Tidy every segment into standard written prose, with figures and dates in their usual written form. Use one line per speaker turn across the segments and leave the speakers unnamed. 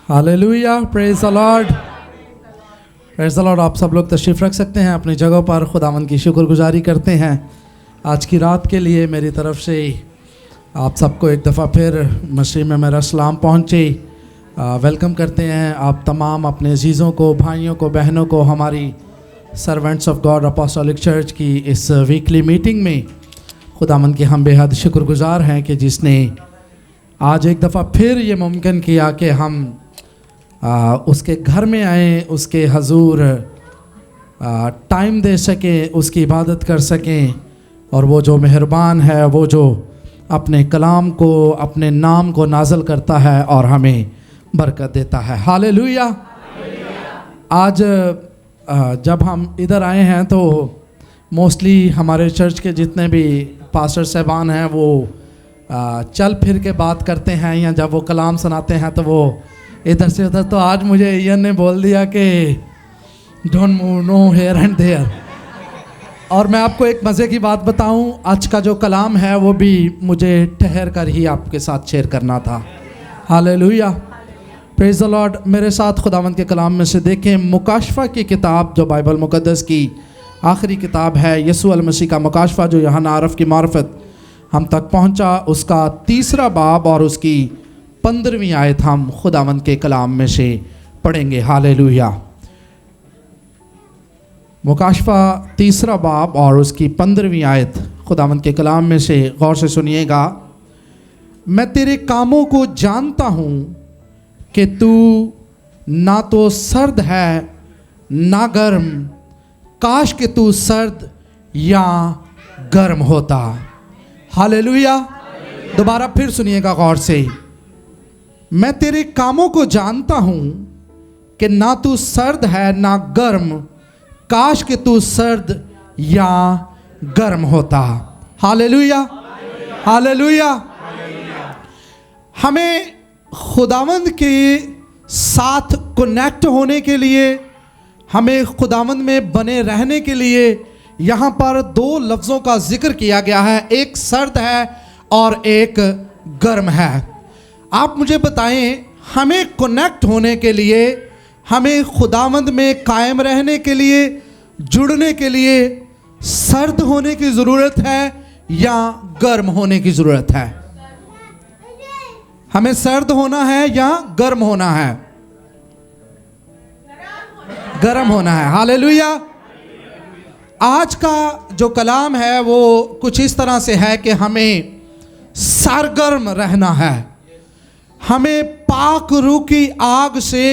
Hallelujah, praise the Lord, praise the Lord. आप सब लोग तशरीफ़ रख सकते हैं अपनी जगह पर। खुदावंद की शुक्रगुजारी करते हैं आज की रात के लिए। मेरी तरफ से आप सबको एक दफ़ा फिर मसीह में मेरा सलाम पहुँचे। वेलकम करते हैं आप तमाम अपने अजीज़ों को, भाइयों को, बहनों को हमारी servants of God apostolic church की इस वीकली मीटिंग में। खुदावंद के हम बेहद शुक्रगुजार हैं कि जिसने आज एक दफ़ा फिर ये मुमकिन किया कि हम उसके घर में आए, उसके हजूर टाइम दे सकें, उसकी इबादत कर सकें। और वो जो मेहरबान है, वो जो अपने कलाम को, अपने नाम को नाज़िल करता है और हमें बरकत देता है। हालेलुया। आज जब हम इधर आए हैं तो मोस्टली हमारे चर्च के जितने भी पास्टर साहबान हैं वो चल फिर के बात करते हैं, या जब वो कलाम सुनाते हैं तो वो इधर से उधर। तो आज मुझे इयन ने बोल दिया कि don't move, no here and there. और मैं आपको एक मज़े की बात बताऊं, आज का जो कलाम है वो भी मुझे ठहर कर ही आपके साथ शेयर करना था। Hallelujah, praise the Lord. मेरे साथ खुदावंद के कलाम में से देखें, मुकाशफा की किताब जो बाइबल मुक़द्दस की आखिरी किताब है, यीशु अल मसीह का मुकाशफा जो यूहन्ना आरफ की मार्फत हम तक पहुंचा, उसका 3रा बाब और उसकी 15वीं आयत हम खुदावंद के कलाम में से पढ़ेंगे। हालेलुया। मुकाशफा 3रा बाब और उसकी 15वीं आयत खुदावंद के कलाम में से गौर से सुनिएगा। मैं तेरे कामों को जानता हूँ कि तू ना तो सर्द है ना गर्म, काश कि तू सर्द या गर्म होता। हालेलुया। दोबारा फिर सुनिएगा गौर से। मैं तेरे कामों को जानता हूँ कि ना तू सर्द है ना गर्म, काश कि तू सर्द या गर्म होता। Hallelujah, hallelujah. हमें खुदावंद के साथ कनेक्ट होने के लिए, हमें खुदावंद में बने रहने के लिए यहाँ पर 2 लफ्ज़ों का जिक्र किया गया है, एक सर्द है और एक गर्म है। आप मुझे बताएं, हमें कनेक्ट होने के लिए, हमें खुदावंद में कायम रहने के लिए, जुड़ने के लिए सर्द होने की ज़रूरत है या गर्म होने की ज़रूरत है? हमें सर्द होना है या गर्म होना है? गर्म होना है। हालेलुया। आज का जो कलाम है वो कुछ इस तरह से है कि हमें सरगर्म रहना है, हमें पाक रूह की आग से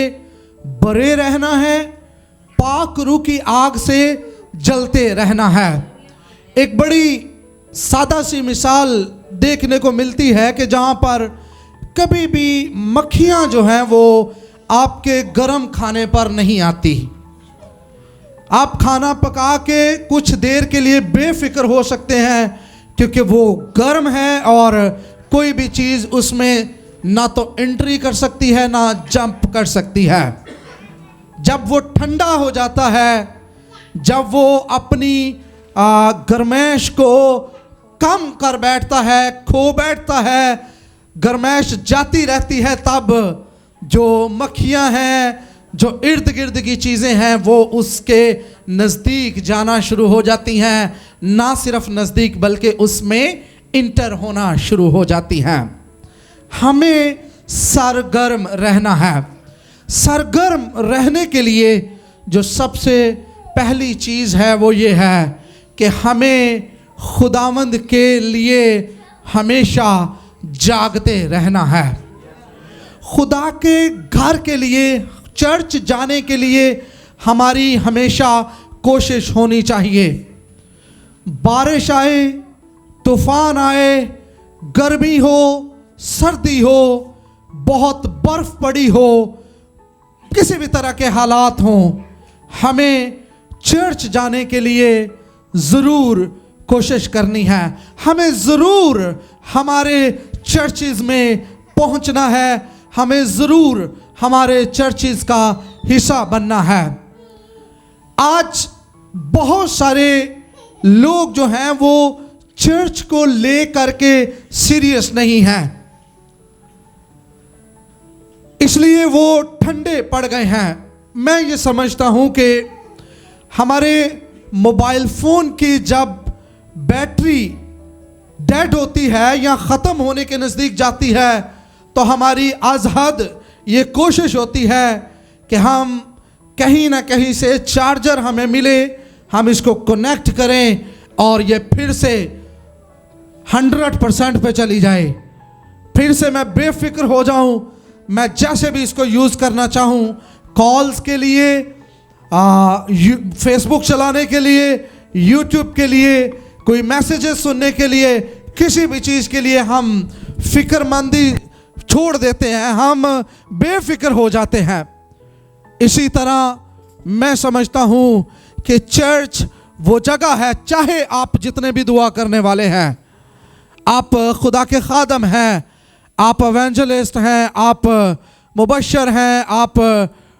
बरे रहना है, पाक रूह की आग से जलते रहना है। एक बड़ी सादा सी मिसाल देखने को मिलती है कि जहाँ पर कभी भी मक्खियाँ जो हैं वो आपके गर्म खाने पर नहीं आती। आप खाना पका के कुछ देर के लिए बेफिक्र हो सकते हैं क्योंकि वो गर्म है और कोई भी चीज़ उसमें ना तो एंट्री कर सकती है ना जंप कर सकती है। जब वो ठंडा हो जाता है, जब वो अपनी गर्मैश को कम कर बैठता है, खो बैठता है, गर्मैश जाती रहती है, तब जो मक्खियाँ हैं, जो इर्द गिर्द की चीज़ें हैं, वो उसके नज़दीक जाना शुरू हो जाती हैं। ना सिर्फ नज़दीक बल्कि उसमें इंटर होना शुरू हो जाती हैं। हमें सरगर्म रहना है। सरगर्म रहने के लिए जो सबसे पहली चीज़ है वो ये है कि हमें खुदावंद के लिए हमेशा जागते रहना है। खुदा के घर के लिए, चर्च जाने के लिए हमारी हमेशा कोशिश होनी चाहिए। बारिश आए, तूफान आए, गर्मी हो, सर्दी हो, बहुत बर्फ पड़ी हो, किसी भी तरह के हालात हों, हमें चर्च जाने के लिए ज़रूर कोशिश करनी है। हमें ज़रूर हमारे चर्चेज़ में पहुंचना है, हमें ज़रूर हमारे चर्चेज़ का हिस्सा बनना है। आज बहुत सारे लोग जो हैं वो चर्च को ले करके सीरियस नहीं हैं। इसलिए वो ठंडे पड़ गए हैं। मैं ये समझता हूँ कि हमारे मोबाइल फ़ोन की जब बैटरी डेड होती है या ख़त्म होने के नज़दीक जाती है तो हमारी अज़हद ये कोशिश होती है कि हम कहीं ना कहीं से चार्जर हमें मिले, हम इसको कनेक्ट करें और ये फिर से 100% पे चली जाए, फिर से मैं बेफिक्र हो जाऊं, मैं जैसे भी इसको यूज़ करना चाहूं, कॉल्स के लिए, फेसबुक चलाने के लिए, यूट्यूब के लिए, कोई मैसेजेस सुनने के लिए, किसी भी चीज़ के लिए हम फिक्रमंदी छोड़ देते हैं, हम बेफिक्र हो जाते हैं। इसी तरह मैं समझता हूँ कि चर्च वो जगह है, चाहे आप जितने भी दुआ करने वाले हैं, आप खुदा के खादम हैं, आप एवेंजलिस्ट हैं, आप मुबशर हैं, आप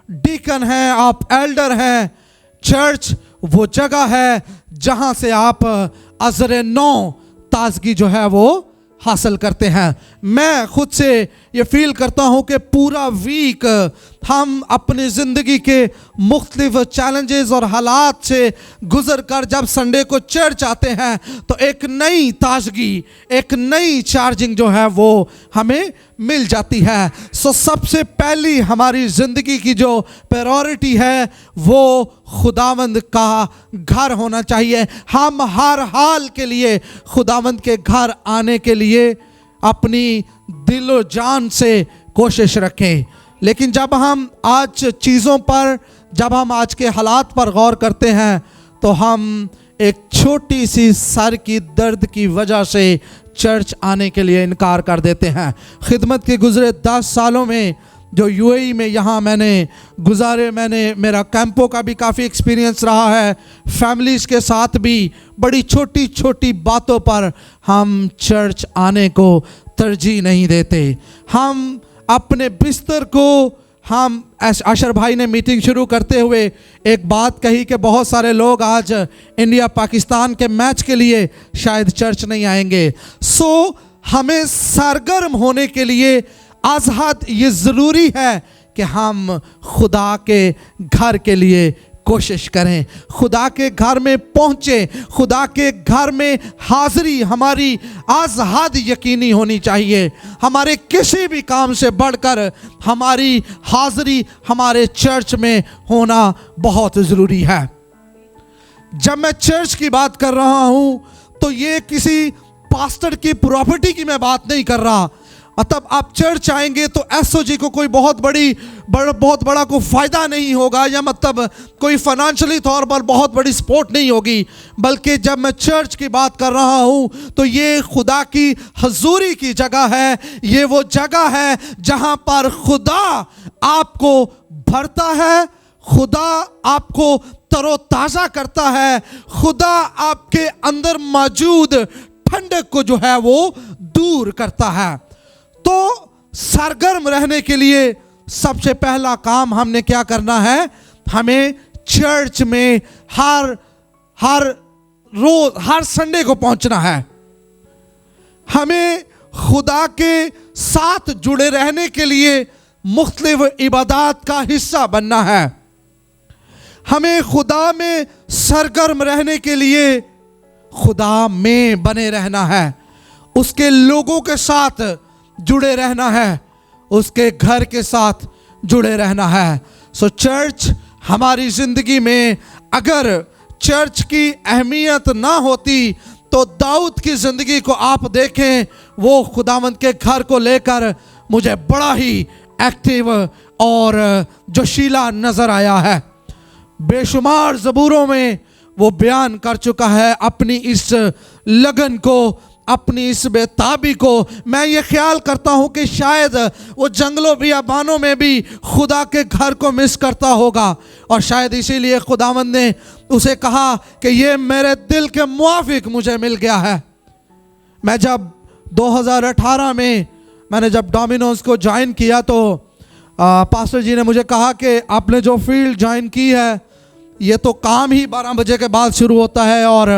डीकन हैं, आप एल्डर हैं, चर्च वो जगह है जहाँ से आप अज़र नौ ताजगी जो है वो हासिल करते हैं। मैं खुद से ये फील करता हूँ कि पूरा वीक हम अपनी ज़िंदगी के मुख्तलिफ चैलेंजेस और हालात से गुज़र कर जब संडे को चर्च आते हैं तो एक नई ताजगी, एक नई चार्जिंग जो है वो हमें मिल जाती है। सो सबसे पहली हमारी ज़िंदगी की जो प्रायोरिटी है वो खुदावंद का घर होना चाहिए। हम हर हाल के लिए खुदावंद के घर आने के लिए अपनी दिलो जान से कोशिश रखें। लेकिन जब हम आज चीज़ों पर, जब हम आज के हालात पर गौर करते हैं तो हम एक छोटी सी सर की दर्द की वजह से चर्च आने के लिए इनकार कर देते हैं। खिदमत के गुज़रे 10 सालों में जो यूएई में यहाँ मैंने गुजारे, मेरा कैंपों का भी काफ़ी एक्सपीरियंस रहा है, फैमिलीज़ के साथ भी बड़ी छोटी छोटी बातों पर हम चर्च आने को तरजीह नहीं देते। हम अपने बिस्तर को, हम अशर भाई ने मीटिंग शुरू करते हुए एक बात कही कि बहुत सारे लोग आज इंडिया पाकिस्तान के मैच के लिए शायद चर्च नहीं आएंगे। सो हमें सरगर्म होने के लिए आज़ाद ये ज़रूरी है कि हम खुदा के घर के लिए कोशिश करें, खुदा के घर में पहुँचे, खुदा के घर में हाज़िरी हमारी आज़ाद यकीनी होनी चाहिए। हमारे किसी भी काम से बढ़कर हमारी हाज़िरी हमारे चर्च में होना बहुत ज़रूरी है। जब मैं चर्च की बात कर रहा हूँ तो ये किसी पास्टर की प्रॉपर्टी की मैं बात नहीं कर रहा। मतलब आप चर्च आएंगे तो एसओजी को कोई बहुत बड़ा कोई फ़ायदा नहीं होगा, या मतलब कोई फाइनेंशियली तौर पर बहुत बड़ी सपोर्ट नहीं होगी, बल्कि जब मैं चर्च की बात कर रहा हूँ तो ये खुदा की हजूरी की जगह है। ये वो जगह है जहाँ पर खुदा आपको भरता है, खुदा आपको तरोताज़ा करता है, खुदा आपके अंदर मौजूद ठंडक को जो है वो दूर करता है। तो सरगर्म रहने के लिए सबसे पहला काम हमने क्या करना है, हमें चर्च में हर रोज, हर संडे को पहुंचना है। हमें खुदा के साथ जुड़े रहने के लिए मुख्तलिफ इबादत का हिस्सा बनना है। हमें खुदा में सरगर्म रहने के लिए खुदा में बने रहना है, उसके लोगों के साथ जुड़े रहना है, उसके घर के साथ जुड़े रहना है। सो चर्च हमारी ज़िंदगी में, अगर चर्च की अहमियत ना होती तो दाऊद की ज़िंदगी को आप देखें, वो खुदावंद के घर को लेकर मुझे बड़ा ही एक्टिव और जोशीला नज़र आया है। बेशुमार ज़बूरों में वो बयान कर चुका है अपनी इस लगन को, अपनी इस बेताबी को। मैं ये ख्याल करता हूँ कि शायद वो जंगलों बियाबानों में भी खुदा के घर को मिस करता होगा, और शायद इसीलिए खुदावंद ने उसे कहा कि ये मेरे दिल के मुआफिक मुझे मिल गया है। मैं जब 2018 में मैंने जब डोमिनोज को ज्वाइन किया तो पास्टर जी ने मुझे कहा कि आपने जो फील्ड ज्वाइन की है ये तो काम ही 12 बजे के बाद शुरू होता है और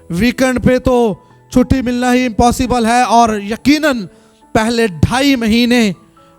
वीकेंड पे तो छुट्टी मिलना ही इम्पॉसिबल है, और यकीनन पहले 2.5 महीने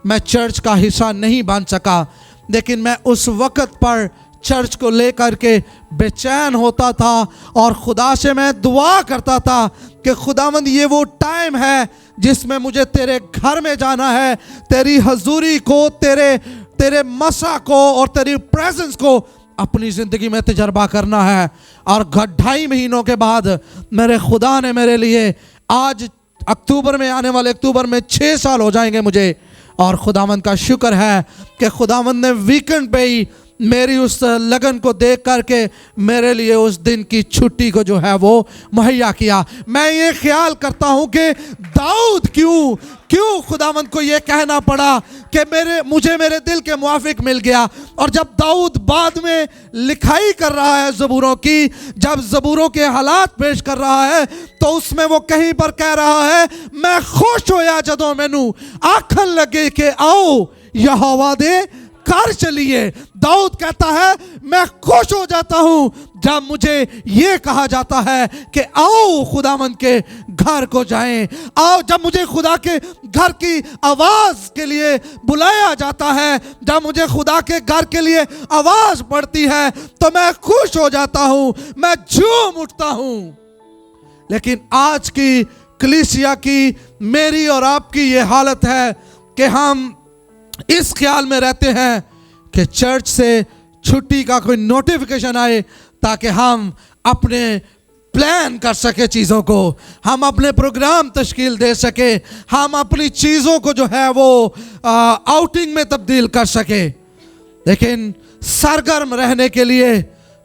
मैं चर्च का हिस्सा नहीं बन सका, लेकिन मैं उस वक़्त पर चर्च को लेकर के बेचैन होता था और खुदा से मैं दुआ करता था कि खुदावंद ये वो टाइम है जिसमें मुझे तेरे घर में जाना है, तेरी हजूरी को, तेरे मसा को और तेरी प्रेजेंस को अपनी ज़िंदगी में तजर्बा करना है। और 2.5 महीनों के बाद मेरे खुदा ने मेरे लिए, आज अक्टूबर में, आने वाले अक्टूबर में 6 साल हो जाएंगे मुझे, और खुदावंद का शुक्र है कि खुदावंद ने वीकेंड पे ही मेरी उस लगन को देख करके मेरे लिए उस दिन की छुट्टी को जो है वो मुहैया किया। मैं ये ख्याल करता हूँ कि दाऊद क्यों खुदावंद को ये कहना पड़ा कि मुझे मेरे दिल के मुआफिक मिल गया। और जब दाऊद बाद में लिखाई कर रहा है ज़बूरों की, जब ज़बूरों के हालात पेश कर रहा है, तो उसमें वो कहीं पर कह रहा है, मैं खुश होया जदों मैनू आखन लगे कि आओ यहोवा दे घर चलिए। दाऊद कहता है मैं खुश हो जाता हूं जब मुझे ये कहा जाता है कि आओ खुदावंद के घर को जाएं, आओ, जब मुझे खुदा के घर की आवाज़ के लिए बुलाया जाता है, जब मुझे खुदा के घर के लिए आवाज़ पड़ती है, तो मैं खुश हो जाता हूं, मैं झूम उठता हूं। लेकिन आज की कलीसिया की, मेरी और आपकी ये हालत है कि हम इस ख्याल में रहते हैं कि चर्च से छुट्टी का कोई नोटिफिकेशन आए ताकि हम अपने प्लान कर सके चीज़ों को, हम अपने प्रोग्राम तश्कील दे सके, हम अपनी चीज़ों को जो है वो आउटिंग में तब्दील कर सके। लेकिन सरगर्म रहने के लिए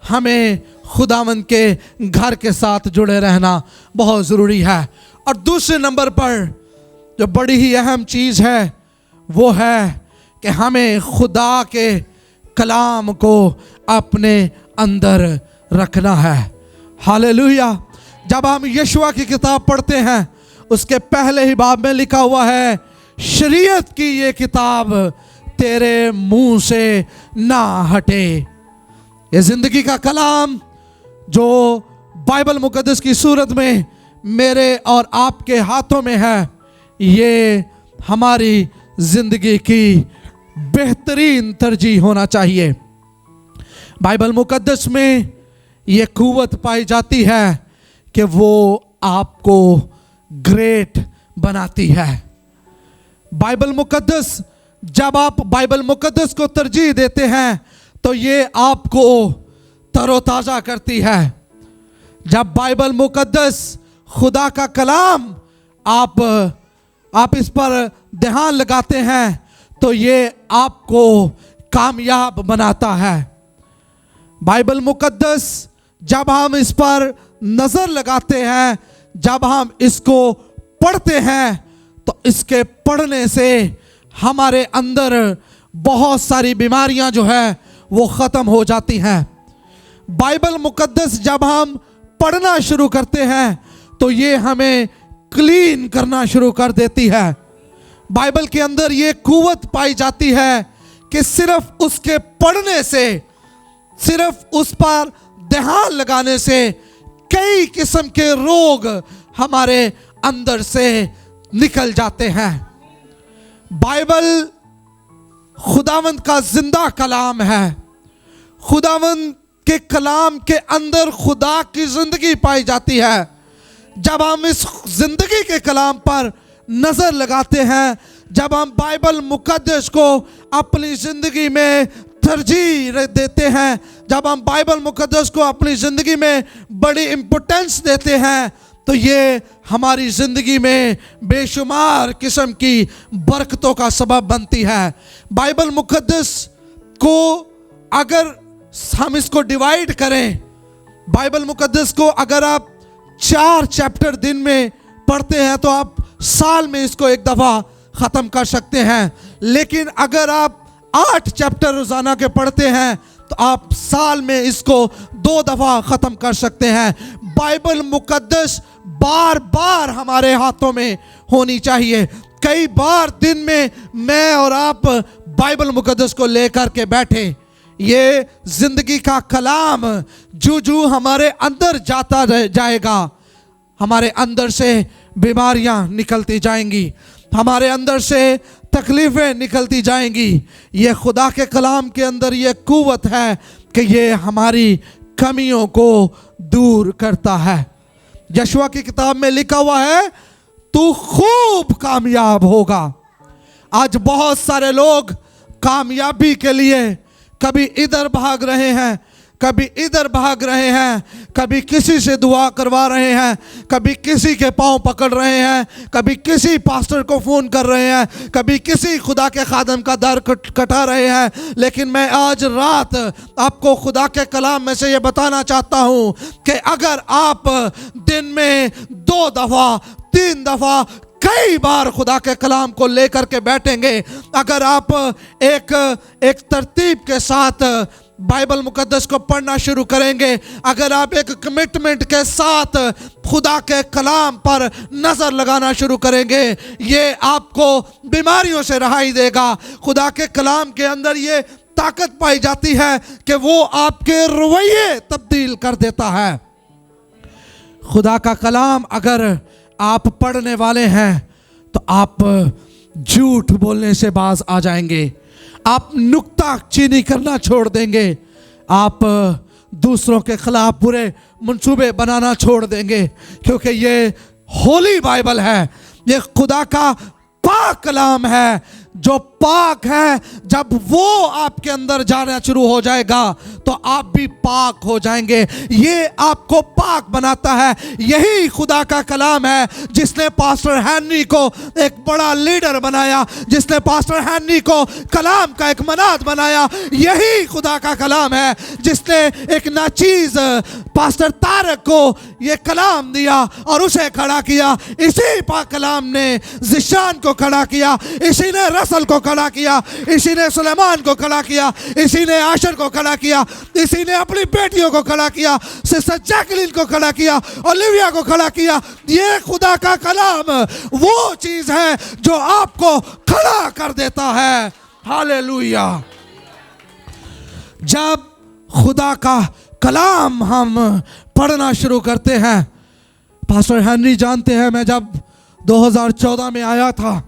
हमें खुदावंद के घर के साथ जुड़े रहना बहुत ज़रूरी है। और दूसरे नंबर पर जो बड़ी ही अहम चीज़ है वो है कि हमें खुदा के कलाम को अपने अंदर रखना है। हालेलुया। जब हम यशुआ की किताब पढ़ते हैं, उसके पहले ही बाब में लिखा हुआ है, शरीयत की ये किताब तेरे मुंह से ना हटे। ये ज़िंदगी का कलाम जो बाइबल मुकद्दस की सूरत में मेरे और आपके हाथों में है, ये हमारी ज़िंदगी की बेहतरीन तरजीह होना चाहिए। बाइबल मुकद्दस में ये कुव्वत पाई जाती है कि वो आपको ग्रेट बनाती है। बाइबल मुकद्दस, जब आप बाइबल मुकद्दस को तरजीह देते हैं तो ये आपको तरोताज़ा करती है। जब बाइबल मुकद्दस, खुदा का कलाम, आप इस पर ध्यान लगाते हैं तो ये आपको कामयाब बनाता है। बाइबल मुकद्दस, जब हम इस पर नज़र लगाते हैं, जब हम इसको पढ़ते हैं, तो इसके पढ़ने से हमारे अंदर बहुत सारी बीमारियां जो है वो ख़त्म हो जाती हैं। बाइबल मुकद्दस जब हम पढ़ना शुरू करते हैं तो ये हमें क्लीन करना शुरू कर देती है। बाइबल के अंदर ये कुव्वत पाई जाती है कि सिर्फ उसके पढ़ने से, सिर्फ उस पर ध्यान लगाने से कई किस्म के रोग हमारे अंदर से निकल जाते हैं। बाइबल खुदावंद का जिंदा कलाम है। खुदावंद के कलाम के अंदर खुदा की जिंदगी पाई जाती है। जब हम इस जिंदगी के कलाम पर नज़र लगाते हैं, जब हम बाइबल मुकद्दस को अपनी ज़िंदगी में तरजीह देते हैं, जब हम बाइबल मुकद्दस को अपनी ज़िंदगी में बड़ी इम्पोर्टेंस देते हैं, तो ये हमारी ज़िंदगी में बेशुमार किस्म की बरकतों का सबब बनती है। बाइबल मुकद्दस को अगर हम इसको डिवाइड करें, बाइबल मुकद्दस को अगर आप 4 चैप्टर दिन में पढ़ते हैं तो आप साल में इसको एक दफ़ा ख़त्म कर सकते हैं। लेकिन अगर आप 8 चैप्टर रोज़ाना के पढ़ते हैं तो आप साल में इसको 2 दफ़ा ख़त्म कर सकते हैं। बाइबल मुकद्दस बार बार हमारे हाथों में होनी चाहिए। कई बार दिन में मैं और आप बाइबल मुकद्दस को लेकर के बैठे, ये ज़िंदगी का कलाम जो हमारे अंदर जाता जाएगा, हमारे अंदर से बीमारियां निकलती जाएंगी, हमारे अंदर से तकलीफ़ें निकलती जाएंगी। ये खुदा के कलाम के अंदर ये कुव्वत है कि ये हमारी कमियों को दूर करता है। यशवा की किताब में लिखा हुआ है, तू खूब कामयाब होगा। आज बहुत सारे लोग कामयाबी के लिए कभी इधर भाग रहे हैं, कभी इधर भाग रहे हैं, कभी किसी से दुआ करवा रहे हैं, कभी किसी के पांव पकड़ रहे हैं, कभी किसी पास्टर को फ़ोन कर रहे हैं, कभी किसी खुदा के खादम का दर कटा रहे हैं। लेकिन मैं आज रात आपको खुदा के कलाम में से ये बताना चाहता हूँ कि अगर आप दिन में 2 दफ़ा 3 दफ़ा कई बार खुदा के कलाम को लेकर के बैठेंगे, अगर आप एक तरतीब के साथ बाइबल मुकद्दस को पढ़ना शुरू करेंगे, अगर आप एक कमिटमेंट के साथ खुदा के कलाम पर नज़र लगाना शुरू करेंगे, ये आपको बीमारियों से रहाई देगा। खुदा के कलाम के अंदर ये ताकत पाई जाती है कि वो आपके रवैये तब्दील कर देता है। खुदा का कलाम अगर आप पढ़ने वाले हैं तो आप झूठ बोलने से बाज आ जाएंगे, आप नुक्ता चीनी करना छोड़ देंगे, आप दूसरों के खिलाफ बुरे मंसूबे बनाना छोड़ देंगे, क्योंकि ये होली बाइबल है, ये खुदा का पाक कलाम है जो पाक है। जब वो आपके अंदर जाना शुरू हो जाएगा तो आप भी पाक हो जाएंगे। ये आपको पाक बनाता है। यही खुदा का कलाम है जिसने पास्टर हेनरी को एक बड़ा लीडर बनाया, जिसने पास्टर हेनरी को कलाम का एक मनाद बनाया। यही खुदा का कलाम है जिसने एक नाचीज पास्टर तारक को ये कलाम दिया और उसे खड़ा किया। इसी पाक कलाम ने जिशान को खड़ा किया, इसी ने रसल को खड़ा किया, इसी ने सुलेमान को खड़ा किया, इसी ने आशर को खड़ा किया, इसी ने अपनी बेटियों को खड़ा किया, सिस्टर जैकलिन को खड़ा किया, ओलिविया को खड़ा किया। ये खुदा का कलाम वो चीज है जो आपको खड़ा कर देता है। हालेलुया। जब खुदा का कलाम हम पढ़ना शुरू करते हैं, पास्टर हेनरी जानते हैं, मैं जब 2014 में आया था,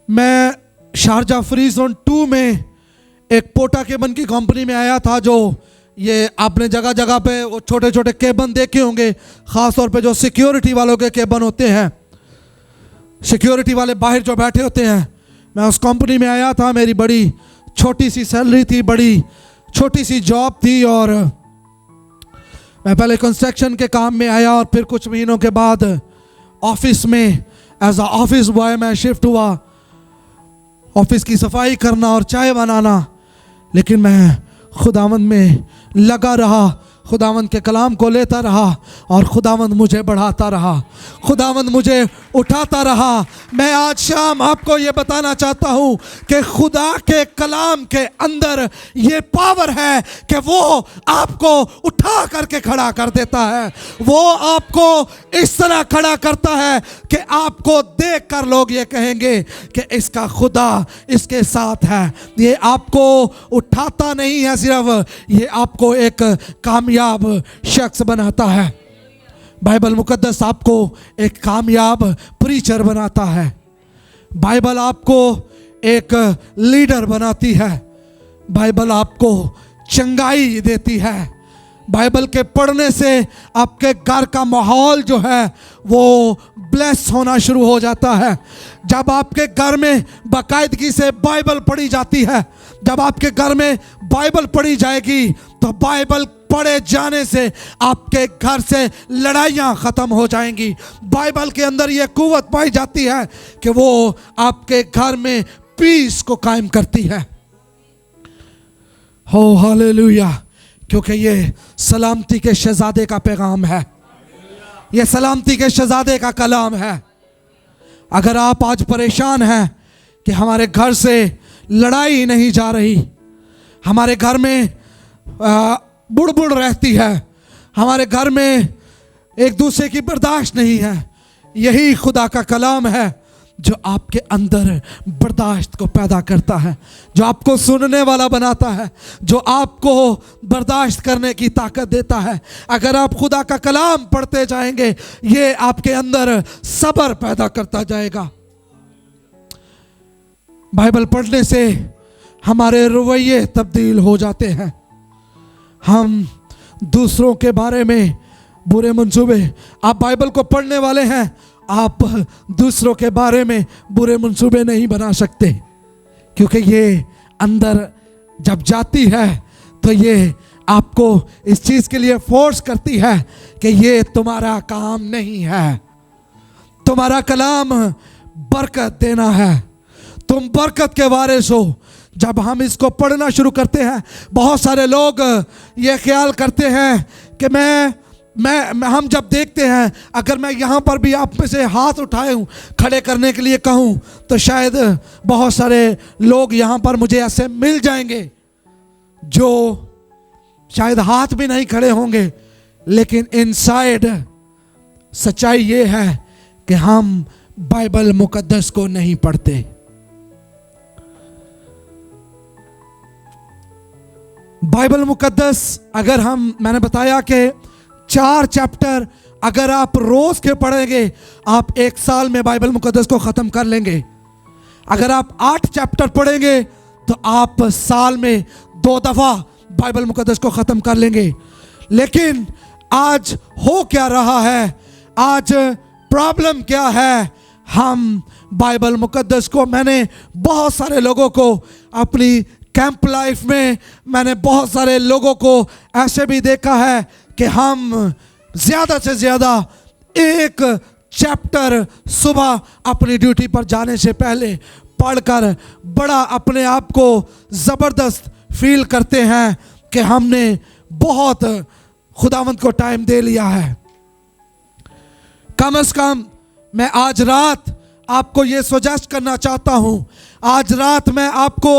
मैं शारजा फ्री जोन 2 में एक पोटा केबन की कंपनी में आया था। जो ये आपने जगह जगह पे वो छोटे छोटे केबन देखे होंगे, ख़ास तौर पे जो सिक्योरिटी वालों के केबन होते हैं, सिक्योरिटी वाले बाहर जो बैठे होते हैं। मैं उस कंपनी में आया था, मेरी बड़ी छोटी सी सैलरी थी, बड़ी छोटी सी जॉब थी, और मैं पहले कंस्ट्रक्शन के काम में आया और फिर कुछ महीनों के बाद ऑफिस में एज अ ऑफिस बॉय मैं शिफ्ट हुआ, ऑफिस की सफाई करना और चाय बनाना। लेकिन मैं खुदावंद में लगा रहा, खुदावंद के कलाम को लेता रहा और खुदावंद मुझे बढ़ाता रहा, खुदावंद मुझे उठाता रहा। मैं आज शाम आपको ये बताना चाहता हूँ कि खुदा के कलाम के अंदर ये पावर है कि वो आपको उठा करके खड़ा कर देता है। वो आपको इस तरह खड़ा करता है कि आपको देख कर लोग ये कहेंगे कि इसका खुदा इसके साथ है। ये आपको उठाता नहीं है सिर्फ, ये आपको एक कामयाब शख्स बनाता है। बाइबल मुकद्दस आपको एक कामयाब प्रीचर बनाता है। बाइबल आपको एक लीडर बनाती है। बाइबल आपको चंगाई देती है। बाइबल के पढ़ने से आपके घर का माहौल जो है वो ब्लेस होना शुरू हो जाता है। जब आपके घर में बाकायदगी से बाइबल पढ़ी जाती है, जब आपके घर में बाइबल पढ़ी जाएगी तो बाइबल पढ़े जाने से आपके घर से लड़ाइयाँ ख़त्म हो जाएंगी। बाइबल के अंदर ये कुव्वत पाई जाती है कि वो आपके घर में पीस को कायम करती है। हो हालेलुया। क्योंकि ये सलामती के शहजादे का पैगाम है, ये सलामती के शहजादे का कलाम है। अगर आप आज परेशान हैं कि हमारे घर से लड़ाई नहीं जा रही, हमारे घर में बुड़बुड़ रहती है, हमारे घर में एक दूसरे की बर्दाश्त नहीं है, यही खुदा का कलाम है जो आपके अंदर बर्दाश्त को पैदा करता है, जो आपको सुनने वाला बनाता है, जो आपको बर्दाश्त करने की ताकत देता है। अगर आप खुदा का कलाम पढ़ते जाएंगे, ये आपके अंदर सब्र पैदा करता जाएगा। बाइबल पढ़ने से हमारे रवैये तब्दील हो जाते हैं। हम दूसरों के बारे में बुरे मंसूबे, आप बाइबल को पढ़ने वाले हैं, आप दूसरों के बारे में बुरे मंसूबे नहीं बना सकते, क्योंकि ये अंदर जब जाती है तो ये आपको इस चीज़ के लिए फोर्स करती है कि ये तुम्हारा काम नहीं है, तुम्हारा कलाम बरकत देना है, तुम बरकत के वारिस हो। जब हम इसको पढ़ना शुरू करते हैं, बहुत सारे लोग ये ख्याल करते हैं कि हम जब देखते हैं, अगर मैं यहाँ पर भी आप में से हाथ उठाए हूँ खड़े करने के लिए कहूँ, तो शायद बहुत सारे लोग यहाँ पर मुझे ऐसे मिल जाएंगे जो शायद हाथ भी नहीं खड़े होंगे, लेकिन इनसाइड सच्चाई ये है कि हम बाइबल मुकद्दस को नहीं पढ़ते। बाइबल मुकद्दस अगर मैंने बताया कि 4 चैप्टर अगर आप रोज के पढ़ेंगे, आप 1 साल में बाइबल मुकद्दस को ख़त्म कर लेंगे। अगर आप 8 चैप्टर पढ़ेंगे तो आप साल में 2 दफ़ा बाइबल मुकद्दस को ख़त्म कर लेंगे। लेकिन आज हो क्या रहा है, आज प्रॉब्लम क्या है, हम बाइबल मुकद्दस को, मैंने बहुत सारे लोगों को अपनी कैंप लाइफ में, मैंने बहुत सारे लोगों को ऐसे भी देखा है कि हम ज़्यादा से ज़्यादा 1 चैप्टर सुबह अपनी ड्यूटी पर जाने से पहले पढ़कर बड़ा अपने आप को ज़बरदस्त फील करते हैं कि हमने बहुत खुदावंद को टाइम दे लिया है। कम से कम मैं आज रात आपको ये सजेस्ट करना चाहता हूँ, आज रात मैं आपको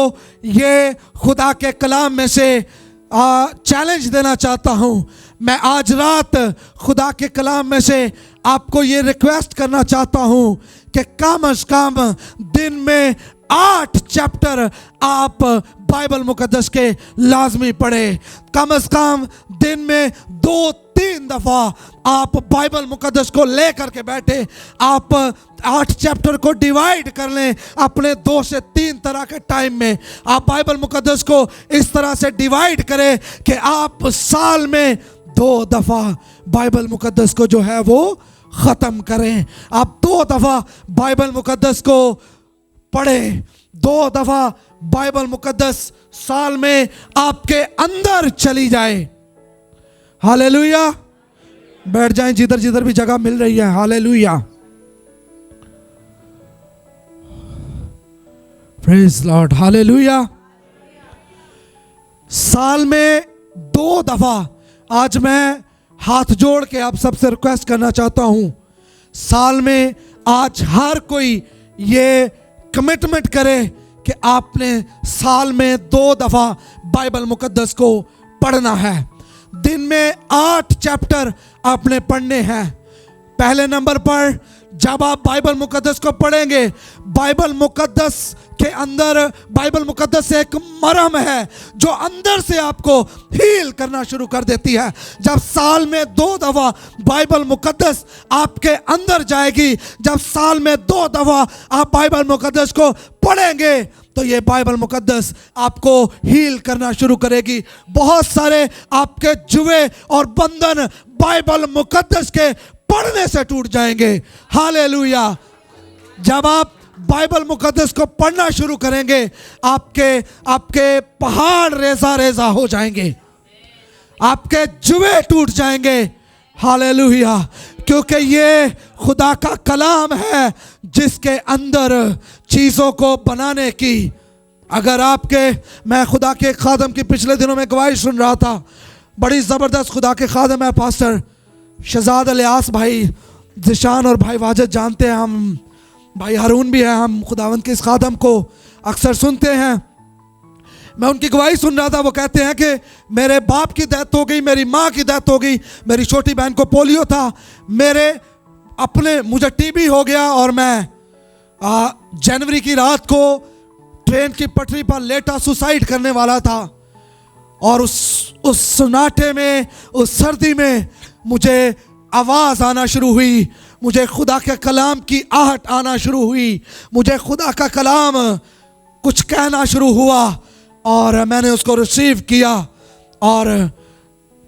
ये खुदा के कलाम में से चैलेंज देना चाहता हूँ। मैं आज रात खुदा के कलाम में से आपको ये रिक्वेस्ट करना चाहता हूँ कि कम से कम दिन में 8 चैप्टर आप बाइबल मुकद्दस के लाजमी पढ़े। कम से कम दिन में 2-3 दफ़ा आप बाइबल मुकद्दस को ले करके बैठे, आप 8 चैप्टर को डिवाइड कर लें अपने 2 से 3 तरह के टाइम में। आप बाइबल मुकद्दस को इस तरह से डिवाइड करें कि आप साल में 2 दफ़ा बाइबल मुकद्दस को जो है वो ख़त्म करें। आप 2 दफ़ा बाइबल मुकद्दस को पढ़ें, 2 दफ़ा बाइबल मुकद्दस साल में आपके अंदर चली जाए। हालेलुया। बैठ जाएं जिधर जिधर भी जगह मिल रही है। Hallelujah, praise Lord, hallelujah. साल में 2 दफ़ा, आज मैं हाथ जोड़ के आप सबसे रिक्वेस्ट करना चाहता हूं, साल में आज हर कोई ये कमिटमेंट करे कि आपने साल में 2 दफ़ा बाइबल मुकद्दस को पढ़ना है। दिन में 8 चैप्टर आपने पढ़ने हैं। पहले नंबर पर जब आप बाइबल मुकद्दस को पढ़ेंगे, बाइबल मुकद्दस के अंदर, बाइबल मुकद्दस एक मरहम है जो अंदर से आपको हील करना शुरू कर देती है। जब साल में 2 दफ़ा बाइबल मुकद्दस आपके अंदर जाएगी, जब साल में 2 दफ़ा आप बाइबल मुकद्दस को पढ़ेंगे, तो ये बाइबल मुकद्दस आपको हील करना शुरू करेगी। बहुत सारे आपके जुए और बंधन बाइबल मुकद्दस के पढ़ने से टूट जाएंगे। हालेलुया। जब आप बाइबल मुकद्दस को पढ़ना शुरू करेंगे, आपके पहाड़ रेजा रेजा हो जाएंगे, आपके जुए टूट जाएंगे। हालेलुया। क्योंकि ये खुदा का कलाम है जिसके अंदर चीज़ों को बनाने की, अगर मैं खुदा के खादम की पिछले दिनों में गवाही सुन रहा था, बड़ी ज़बरदस्त खुदा के खादम है पास्टर शहजाद इलियास भाई, जिशान और भाई वाजिद जानते हैं, हम भाई हारून भी है, हम खुदावंद के इस खादम को अक्सर सुनते हैं। मैं उनकी गवाही सुन रहा था, वो कहते हैं कि मेरे बाप की डेथ हो गई, मेरी माँ की डेथ हो गई, मेरी छोटी बहन को पोलियो था, मुझे टीबी हो गया, और मैं जनवरी की रात को ट्रेन की पटरी पर लेटा सुसाइड करने वाला था। और उस सन्नाटे में, उस सर्दी में मुझे आवाज़ आना शुरू हुई, मुझे खुदा के कलाम की आहट आना शुरू हुई, मुझे खुदा का कलाम कुछ कहना शुरू हुआ और मैंने उसको रिसीव किया। और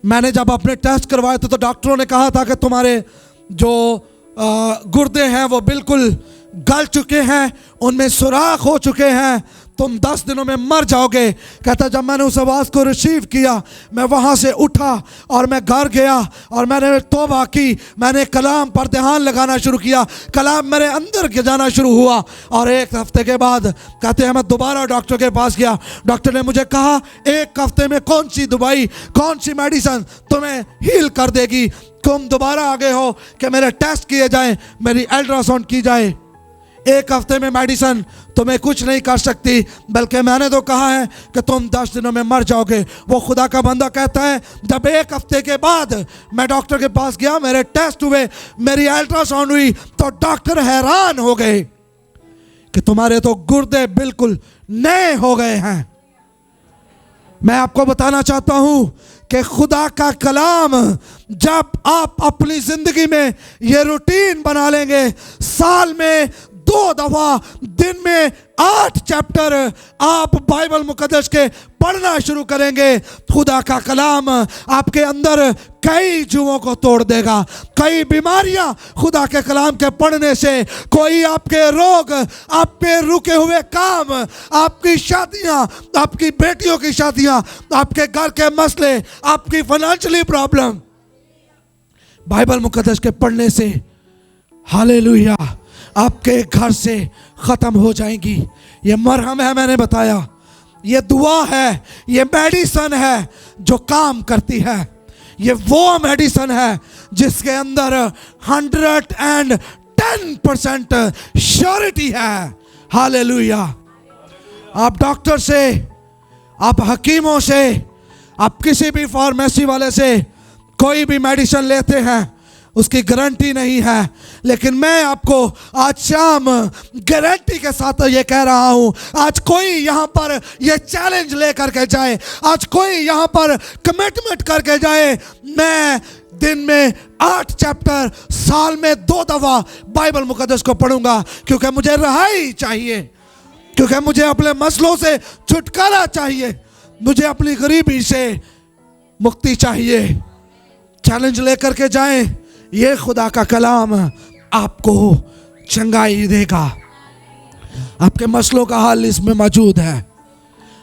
मैंने जब अपने टेस्ट करवाए थे तो डॉक्टरों ने कहा था कि तुम्हारे जो गुर्दे हैं वो बिल्कुल गल चुके हैं, उनमें सुराख हो चुके हैं, तुम 10 दिनों में मर जाओगे। कहता जब मैंने उस आवाज़ को रिसीव किया, मैं वहाँ से उठा और मैं घर गया और मैंने तौबा की, मैंने कलाम पर ध्यान लगाना शुरू किया, कलाम मेरे अंदर के जाना शुरू हुआ। और 1 हफ्ते के बाद कहते हैं मैं दोबारा डॉक्टर के पास गया। डॉक्टर ने मुझे कहा 1 हफ्ते में कौन सी दवाई, कौन सी मेडिसिन तुम्हें हील कर देगी। तुम दोबारा आ गए हो कि मेरे टेस्ट किए जाएं, मेरी अल्ट्रासाउंड की जाए। 1 हफ्ते में मेडिसिन तुम्हें कुछ नहीं कर सकती, बल्कि मैंने तो कहा है कि तुम 10 दिनों में मर जाओगे। वो खुदा का बंदा कहता है जब 1 हफ्ते के बाद मैं डॉक्टर के पास गया, मेरे टेस्ट हुए, मेरी अल्ट्रासाउंड हुई, तो डॉक्टर हैरान हो गए कि तुम्हारे तो गुर्दे बिल्कुल नए हो गए हैं। मैं आपको बताना चाहता हूं कि खुदा का कलाम जब आप अपनी जिंदगी में ये रूटीन बना लेंगे, साल में 2 दफा, दिन में 8 चैप्टर आप बाइबल मुकद्दस के पढ़ना शुरू करेंगे, खुदा का कलाम आपके अंदर कई जुओं को तोड़ देगा। कई बीमारियां खुदा के कलाम के पढ़ने से, कोई आपके रोग, आपके रुके हुए काम, आपकी शादियां, आपकी बेटियों की शादियां, आपके घर के मसले, आपकी फाइनेंशियली प्रॉब्लम बाइबल मुकद्दस के पढ़ने से, हालेलुया, आपके घर से ख़त्म हो जाएंगी। ये मरहम है, मैंने बताया, ये दुआ है, ये मेडिसिन है जो काम करती है। ये वो मेडिसिन है जिसके अंदर 110% श्योरिटी है। हालेलुया। आप डॉक्टर से, आप हकीमों से, आप किसी भी फार्मेसी वाले से कोई भी मेडिसिन लेते हैं, उसकी गारंटी नहीं है, लेकिन मैं आपको आज शाम गारंटी के साथ ये कह रहा हूं। आज कोई यहाँ पर ये चैलेंज लेकर के जाए, आज कोई यहाँ पर कमिटमेंट करके जाए, मैं दिन में 8 चैप्टर, साल में 2 दफा बाइबल मुकद्दस को पढ़ूंगा, क्योंकि मुझे रहाई चाहिए, क्योंकि मुझे अपने मसलों से छुटकारा चाहिए, मुझे अपनी गरीबी से मुक्ति चाहिए। चैलेंज लेकर के जाएं, ये खुदा का कलाम आपको चंगाई देगा। आपके मसलों का हल इसमें मौजूद है।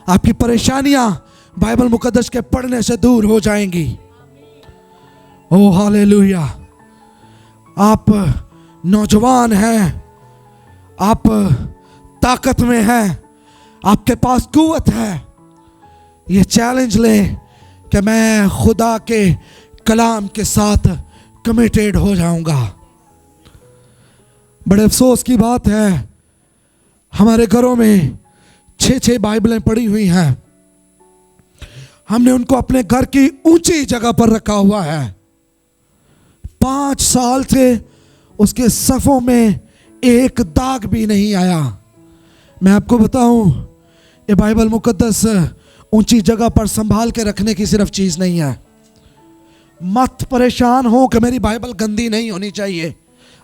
आपकी परेशानियां बाइबल मुकद्दस के पढ़ने से दूर हो जाएंगी। ओ हालेलुया। आप नौजवान हैं, आप ताकत में हैं, आपके पास कुव्वत है, ये चैलेंज लें कि मैं खुदा के कलाम के साथ कमिटेड हो जाऊंगा। बड़े अफसोस की बात है, हमारे घरों में 6 बाइबलें पड़ी हुई हैं, हमने उनको अपने घर की ऊंची जगह पर रखा हुआ है। 5 साल से उसके सफ़ों में एक दाग भी नहीं आया। मैं आपको बताऊं, ये बाइबल मुकद्दस ऊंची जगह पर संभाल के रखने की सिर्फ चीज़ नहीं है। मत परेशान हो कि मेरी बाइबल गंदी नहीं होनी चाहिए।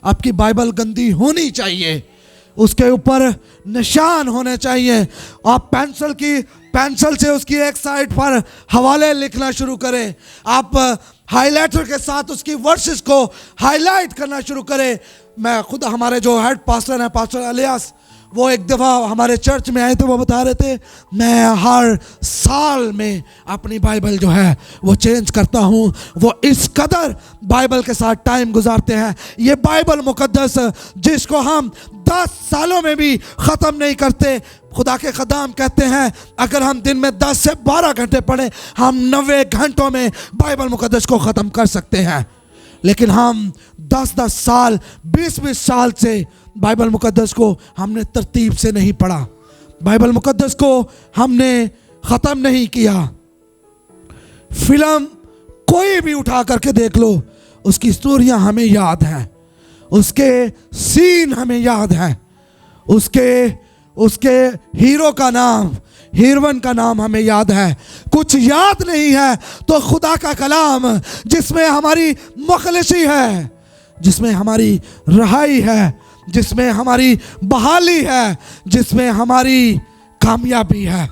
आपकी बाइबल गंदी होनी चाहिए, उसके ऊपर निशान होने चाहिए। आप पेंसिल से उसकी एक साइड पर हवाले लिखना शुरू करें। आप हाइलाइटर के साथ उसकी वर्सेस को हाईलाइट करना शुरू करें। मैं खुद, हमारे जो हेड पास्टर हैं, पास्टर इलियास, वो एक दफ़ा हमारे चर्च में आए थे, वो बता रहे थे मैं हर साल में अपनी बाइबल जो है वो चेंज करता हूँ। वो इस कदर बाइबल के साथ टाइम गुजारते हैं। ये बाइबल मुकद्दस जिसको हम 10 सालों में भी ख़त्म नहीं करते, खुदा के ख़दाम कहते हैं अगर हम दिन में 10 से 12 घंटे पढ़ें, हम 90 घंटों में बाइबल मुकद्दस को ख़त्म कर सकते हैं। लेकिन हम 10-10 साल, 20-20 साल से बाइबल मुकद्दस को हमने तरतीब से नहीं पढ़ा, बाइबल मुकद्दस को हमने ख़त्म नहीं किया। फिल्म कोई भी उठा करके देख लो, उसकी स्टोरियां हमें याद हैं, उसके सीन हमें याद हैं, उसके हीरो का नाम, हीरोइन का नाम हमें याद है। कुछ याद नहीं है तो खुदा का कलाम जिसमें हमारी मुखलिसी है, जिसमें हमारी रहाई है, जिसमें हमारी बहाली है, जिसमें हमारी कामयाबी है।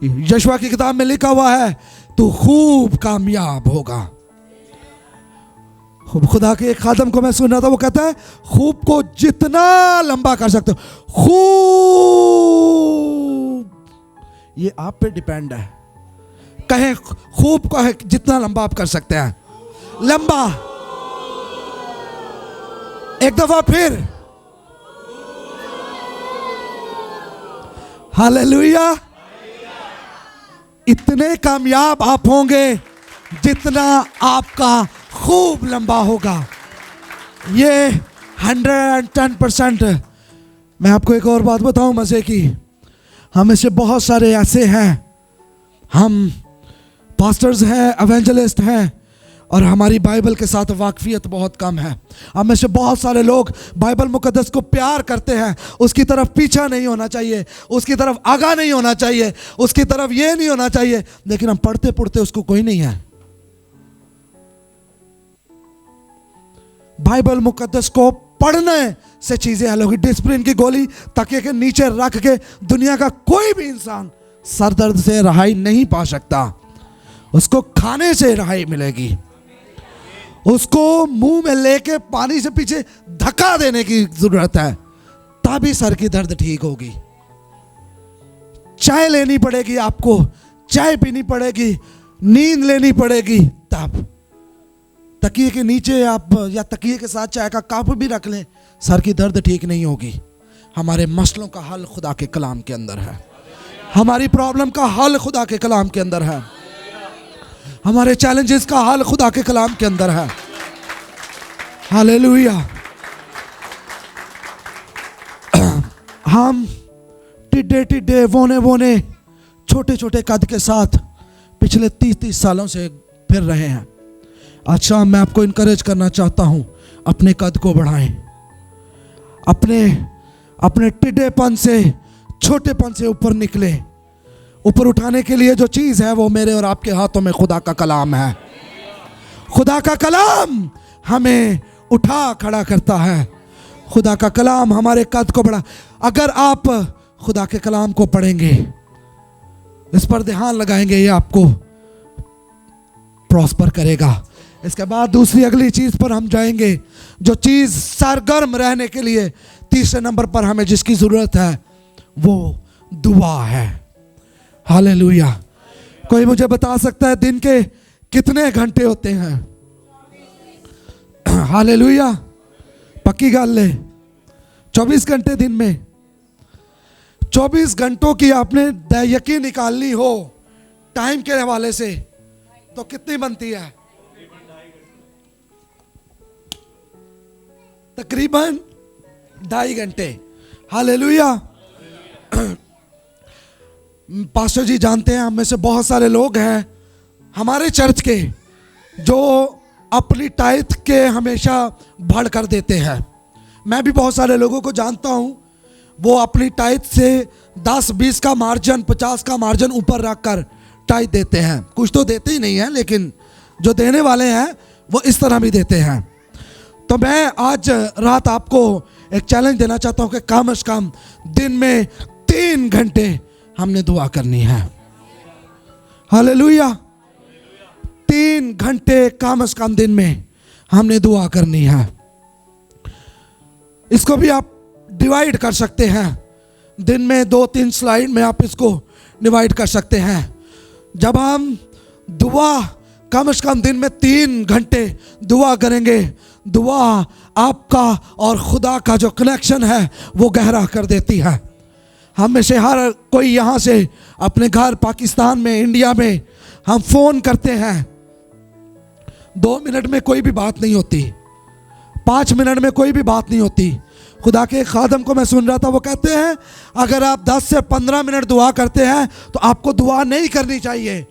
यशवा की किताब में लिखा हुआ है तू खूब कामयाब होगा। खुदा के एक खादम को मैं सुन रहा था, वो कहता है खूब को जितना लंबा कर सकते हो, खूब, ये आप पे डिपेंड है। कहें खूब को है जितना लंबा आप कर सकते हैं, लंबा। एक दफा फिर, हालेलुया। इतने कामयाब आप होंगे जितना आपका खूब लंबा होगा। ये 110%। मैं आपको एक और बात बताऊं मजे की, हम से बहुत सारे ऐसे हैं, हम पास्टर्स हैं, एवेंजलिस्ट हैं, और हमारी बाइबल के साथ वाकफियत बहुत कम है। हम में से बहुत सारे लोग बाइबल मुकद्दस को प्यार करते हैं, उसकी तरफ पीछा नहीं होना चाहिए, उसकी तरफ आगा नहीं होना चाहिए, उसकी तरफ ये नहीं होना चाहिए, लेकिन हम पढ़ते पढ़ते उसको कोई नहीं है। बाइबल मुकद्दस को पढ़ने से चीजें अलग हुई। डिस्प्रिन की गोली तकिए के नीचे रख के दुनिया का कोई भी इंसान सर दर्द से रहाई नहीं पा सकता। उसको खाने से रहाई मिलेगी, उसको मुंह में लेके पानी से पीछे धक्का देने की जरूरत है, तभी सर की दर्द ठीक होगी। चाय लेनी पड़ेगी, आपको चाय पीनी पड़ेगी, नींद लेनी पड़ेगी, तब तकिए के नीचे आप या तकिए के साथ चाय का कप भी रख लें, सर की दर्द ठीक नहीं होगी। हमारे मसलों का हल खुदा के कलाम के अंदर है, हमारी प्रॉब्लम का हल खुदा के कलाम के अंदर है, हमारे चैलेंजेस का हल खुदा के कलाम के अंदर है। हालेलुया। हम टिड्डे टिड्डे वोने वोने छोटे छोटे कद के साथ पिछले 30 सालों से फिर रहे हैं। आज शाम मैं आपको इनकरेज करना चाहता हूं, अपने कद को बढ़ाएं, अपने टिड्डेपन से, छोटेपन से ऊपर निकले। ऊपर उठाने के लिए जो चीज है वो मेरे और आपके हाथों में खुदा का कलाम है। खुदा का कलाम हमें उठा खड़ा करता है, खुदा का कलाम हमारे कद को बढ़ा। अगर आप खुदा के कलाम को पढ़ेंगे, इस पर ध्यान लगाएंगे, ये आपको प्रॉस्पर करेगा। इसके बाद दूसरी अगली चीज पर हम जाएंगे, जो चीज सरगर्म रहने के लिए तीसरे नंबर पर हमें जिसकी जरूरत है वो दुआ है। हालेलुया। कोई मुझे बता सकता है दिन के कितने घंटे होते हैं? हालेलुया। पक्की गल है, 24 घंटे दिन में। 24 घंटों की आपने यकीन निकालनी हो टाइम के हवाले से तो कितनी बनती है? तकरीबन 2.5 घंटे। हालेलुया। पास्टर जी जानते हैं, हम में से बहुत सारे लोग हैं हमारे चर्च के जो अपनी टाइथ के हमेशा बढ़ कर देते हैं। मैं भी बहुत सारे लोगों को जानता हूं, वो अपनी टाइथ से 10-20 का मार्जिन, 50 का मार्जिन ऊपर रख कर टाइथ देते हैं। कुछ तो देते ही नहीं हैं, लेकिन जो देने वाले हैं वो इस तरह भी देते हैं। तो मैं आज रात आपको एक चैलेंज देना चाहता हूं कि कम से कम दिन में 3 घंटे हमने दुआ करनी है। हालेलुया। 3 घंटे कम से कम दिन में हमने दुआ करनी है। इसको भी आप डिवाइड कर सकते हैं, दिन में 2-3 स्लाइड में आप इसको डिवाइड कर सकते हैं। जब हम दुआ कम से कम दिन में 3 घंटे दुआ करेंगे, दुआ आपका और खुदा का जो कनेक्शन है वो गहरा कर देती है। हम में से हर कोई यहाँ से अपने घर पाकिस्तान में, इंडिया में हम फ़ोन करते हैं, 2 मिनट में कोई भी बात नहीं होती, 5 मिनट में कोई भी बात नहीं होती। खुदा के खादम को मैं सुन रहा था, वो कहते हैं अगर आप 10 से 15 मिनट दुआ करते हैं तो आपको दुआ नहीं करनी चाहिए।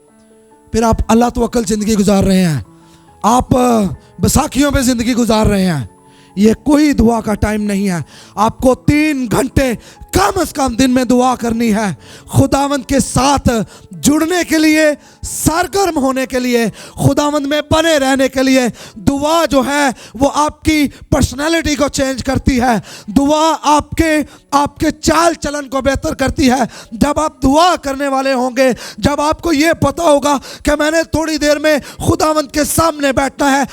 फिर आप अल्लाह तवक्कल ज़िंदगी गुजार रहे हैं, आप बैसाखियों पे ज़िंदगी गुजार रहे हैं। ये कोई दुआ का टाइम नहीं है। आपको 3 घंटे कम से कम दिन में दुआ करनी है, खुदावंद के साथ जुड़ने के लिए, सरगर्म होने के लिए, खुदावंद में बने रहने के लिए दुआ जो है वो आपकी पर्सनालिटी को चेंज करती है। दुआ आपके चाल चलन को बेहतर करती है। जब आप दुआ करने वाले होंगे, जब आपको ये पता होगा कि मैंने थोड़ी देर में खुदावंद के सामने बैठना है,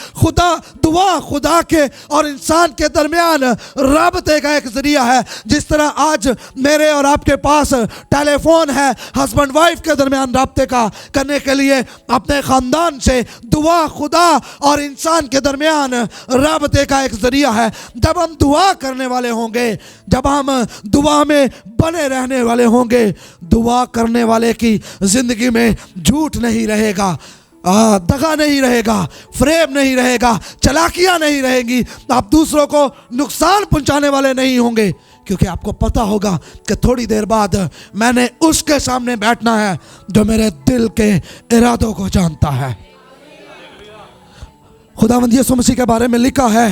दुआ खुदा के और इंसान के दरमियान राबते का एक जरिया है। जिस तरह आज मेरे और आपके पास टेलीफोन है, हस्बैंड वाइफ के दरमियान राबते का करने के लिए, अपने खानदान से दुआ खुदा और इंसान के दरमियान राबते का एक जरिया है। जब हम दुआ करने वाले होंगे, जब हम दुआ में बने रहने वाले होंगे, दुआ करने वाले की जिंदगी में झूठ नहीं रहेगा, दगा नहीं रहेगा, फ्रेब नहीं रहेगा, चालाकियां नहीं रहेंगी। आप दूसरों को नुकसान पहुंचाने वाले नहीं होंगे, क्योंकि आपको पता होगा कि थोड़ी देर बाद मैंने उसके सामने बैठना है जो मेरे दिल के इरादों को जानता है। खुदावंद यीशु मसीह के बारे में लिखा है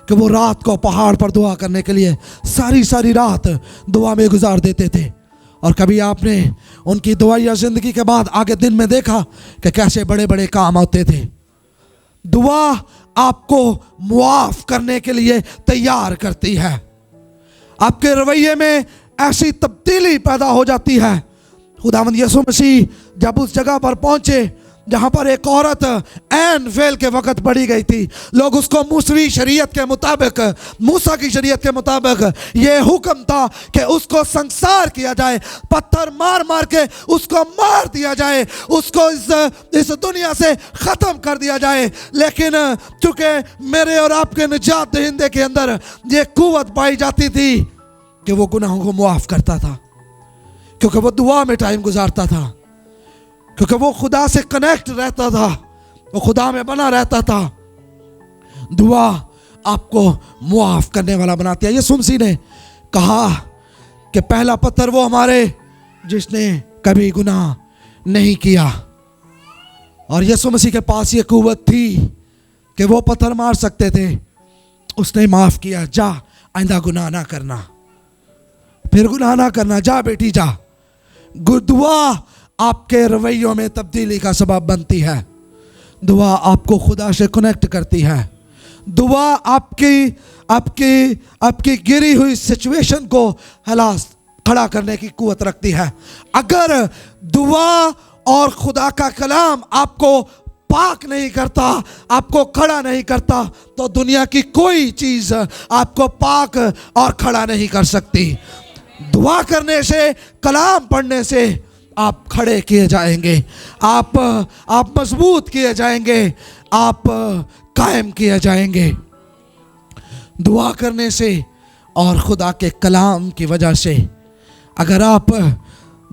कि वो रात को पहाड़ पर दुआ करने के लिए सारी रात दुआ में गुजार देते थे। और कभी आपने उनकी दुआया जिंदगी के बाद आगे दिन में देखा कि कैसे बड़े बड़े काम होते थे। दुआ आपको मुआफ करने के लिए तैयार करती है। आपके रवैये में ऐसी तब्दीली पैदा हो जाती है। खुदावंद यीशु मसीह जब उस जगह पर पहुंचे जहां पर एक औरत ऐन फेल के वक्त पड़ी गई थी, लोग उसको मूसवी शरीयत के मुताबिक, मूसा की शरीयत के मुताबिक ये हुक्म था कि उसको संसार किया जाए, पत्थर मार मार के उसको मार दिया जाए, उसको इस दुनिया से ख़त्म कर दिया जाए। लेकिन चूंकि मेरे और आपके निजात दहिंदे के अंदर ये कुव्वत पाई जाती थी कि वो गुनाहों को मुआफ़ करता था, क्योंकि वो दुआ में टाइम गुजारता था, क्योंकि वो खुदा से कनेक्ट रहता था, वो खुदा में बना रहता था। दुआ आपको मुआफ करने वाला बनाती है। यीशु मसीह ने कहा कि पहला पत्थर वो हमारे जिसने कभी गुनाह नहीं किया। और यीशु मसीह के पास ये कुव्वत थी कि वो पत्थर मार सकते थे। उसने माफ किया, जा आइंदा गुनाह ना करना, फिर गुनाह ना करना, जा बेटी जा। दुआ आपके रवैयों में तब्दीली का सबब बनती है। दुआ आपको खुदा से कनेक्ट करती है। दुआ आपकी गिरी हुई सिचुएशन को खड़ा करने की कुव्वत रखती है। अगर दुआ और खुदा का कलाम आपको पाक नहीं करता, आपको खड़ा नहीं करता, तो दुनिया की कोई चीज़ आपको पाक और खड़ा नहीं कर सकती। दुआ करने से, कलाम पढ़ने से आप खड़े किए जाएंगे, आप मजबूत किए जाएंगे, आप कायम किए जाएंगे। दुआ करने से और खुदा के कलाम की वजह से अगर आप